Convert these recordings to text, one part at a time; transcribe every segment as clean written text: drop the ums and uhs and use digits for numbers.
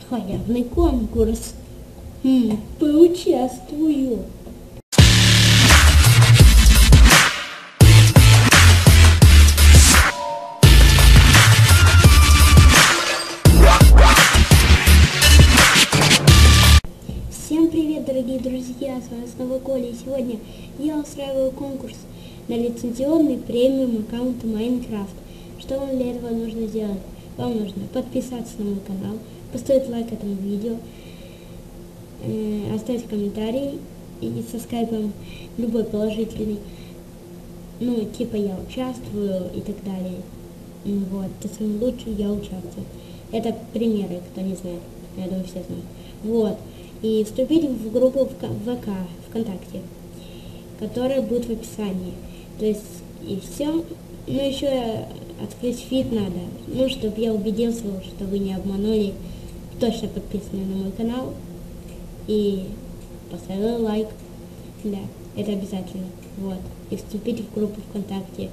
Халявный конкурс. Поучаствую. Всем привет, дорогие друзья, с вами снова Коля, и сегодня я устраиваю конкурс на лицензионный премиум аккаунт Майнкрафт. Что вам для этого нужно сделать? Вам нужно подписаться на мой канал, поставить лайк этому видео, оставить комментарий и со скайпом любой положительный, ну типа я участвую и так далее. Вот, ты самый лучший, я участвую. Это примеры, кто не знает, я думаю все знают. Вот. И вступить в группу ВК, ВКонтакте, которая будет в описании. То есть, и все. Ну, еще открыть фид надо. Ну, чтобы я убедился, что вы не обманули. Точно подписаны на мой канал. И поставили лайк. Да, это обязательно. Вот. И вступить в группу ВКонтакте.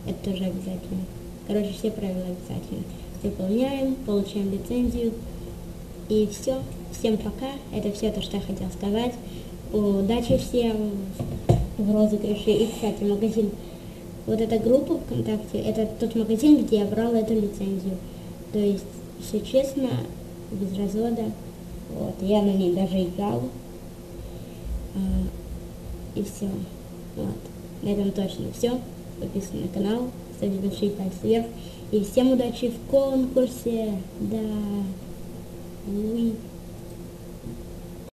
Это тоже обязательно. Короче, все правила обязательно. Выполняем, получаем лицензию. И все. Всем пока. Это все то, что я хотел сказать. Удачи всем в розыгрыше. И, кстати, магазин. Вот эта группа ВКонтакте, это тот магазин, где я брал эту лицензию. То есть, все честно, без развода. Вот, я на ней даже играл. И все. Вот. На этом точно все. Подписывайтесь на канал, ставьте большие пальцы вверх. И всем удачи в конкурсе. Да. Уи.